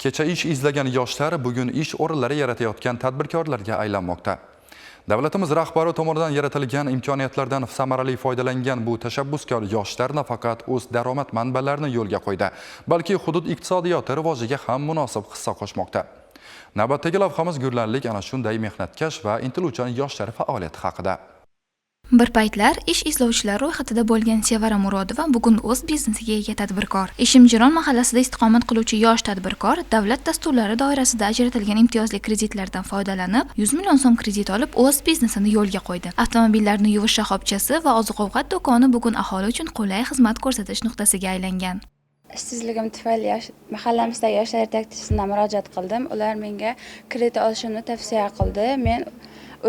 Kecha ish izlagan yoshlar bugun ish o'rinlari yaratayotgan tadbirkorlarga aylanmoqda. Davlatimiz rahbari tomonidan yaratilgan imkoniyatlardan samarali foydalangan bu tashabbuskor yoshlar nafaqat o'z daromad manbalarini yo'lga qo'ydi, balki hudud iqtisodiyoti rivojiga ham munosib hissa qo'shmoqda. Navbatdagi lavhamiz gurlanlik ana shunday mehnatkash va intiluvchan yoshlar faoliyati haqida. Bir paytlar ish izlovchilar ro'yxatida bo'lgan Sevara Murodova bugun o'z biznesiga ega tadbirkor. Ishimjiron mahallasida istiqomat qiluvchi yosh tadbirkor davlat dasturlari doirasida ajratilgan imtiyozli kreditlardan foydalanib, 100 million so'm kredit olib, o'z biznesini yo'lga qo'ydi. Avtomobillarni yuvish shoxobchasi va oziq-ovqat do'koni bugun aholi uchun qulay xizmat ko'rsatish nuqtasiga aylangan. Ishsizligim tufayli mahallamizdagi yoshlar yetakchisiga murojaat qildim. Ular menga kredit olishimni tavsiya qildi. Men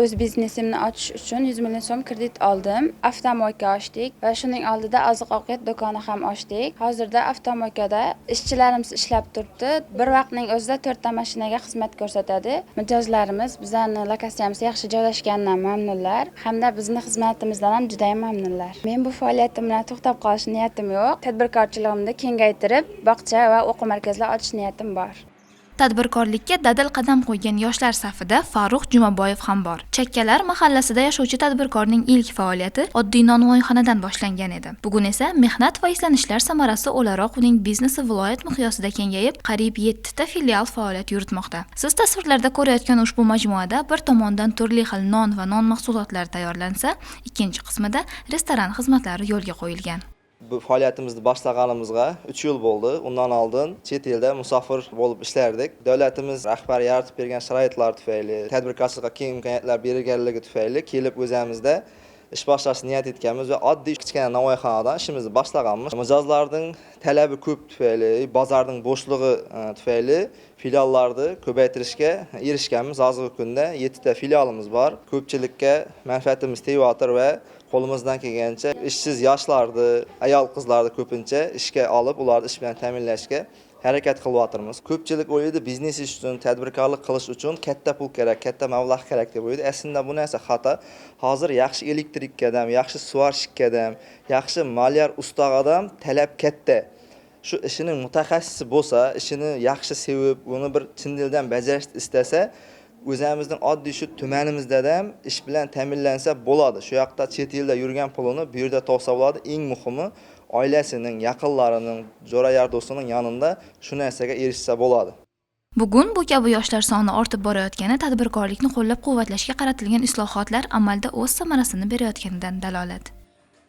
o'z biznesimni ochish uchun 100 million so'm kredit oldim. Avtomoyka ochdik va shuning oldida oziq-ovqat do'koni ham ochdik. Hozirda avtomoykada ishchilarimiz ishlab turibdi. Bir vaqtning o'zida 4 ta mashinaga xizmat ko'rsatadi. Mijozlarimiz bizning lokatsiyamiz yaxshi joylashganidan mamnunlar hamda bizning xizmatimizdan ham juda ham mamnunlar. Men bu faoliyatim bilan to'xtab qolish niyatim yo'q. Tadbirkorchiligimni kengaytirib, bog'cha va o'quv markazlari ochish niyatim bor. Tadbirkorlikka dadil qadam qo'ygan yoshlar safida Farruh Jumaboyev ham bor. Chakkalar mahallasida yashovchi tadbirkorning ilk faoliyati oddiy nonvoyxonadan boshlangan edi. Bugun esa mehnat va izlanishlar samarasi o'laroq uning biznesi viloyat miqyosida kengayib, qariyb 7 ta filial faoliyat yuritmoqda. Siz tasvirlarda ko'rayotgan ushbu majmuada bir tomondan turli xil non va non mahsulotlari tayyorlansa, ikkinchi qismida restoran xizmatlari yo'lga qo'yilgan. Bu faoliyatimizni boshlaganimizga 3 yil bo'ldi. Undan oldin chet elda musofir bo'lib ishlardik. Davlatimiz rahbari yaratib bergan sharoitlar tufayli, tadbirkorchilikqa keng imkoniyatlar berganligi tufayli kelib o'zimizda ish boshlashni niyat etganmiz va oddiy kichkina navoiyxonadan ishimizni boshlaganmiz. Mijozlarning talabi ko'p tufayli, bozorning bo'shligi tufayli filiallarni ko'paytirishga erishganmiz. Hozirgi kunda 7 ta filialimiz bor. Ko'pchilikka manfaatimiz tegayotir va qo'limizdan kelgancha ishsiz yoshlarni, ayol qizlarni ko'pincha ishga olib, ularni ish bilan ta'minlashga harakat qilyapmiz. Ko'pchilik o'ylaydi, biznes ish uchun, tadbirkorlik qilish uchun katta pul kerak, katta mablag' kerak deb o'ylaydi. Aslida bu narsa xato. Hozir yaxshi elektrikka ham, yaxshi suvarishga ham, yaxshi malyar ustaga ham talab katta. Shu ishining mutaxassisi bo'lsa, ishini yaxshi sevib, uni bir chin dildan bajarishni istasa, o'zimizning oddiy shu tumanimizda ham ish bilan ta'minlansa bo'ladi. Shu yoqda chet elda yurgan pulini bu yerda topsa bo'ladi. Eng muhimi oilasining, yaqinlarining, jo'ra-yar do'stining yonida shu narsaga erishsa bo'ladi. Bugun bu kabi yoshlar soni ortib borayotgani tadbirkorlikni qo'llab-quvvatlashga qaratilgan islohotlar amalda o'z samarasini berayotganidan dalolat.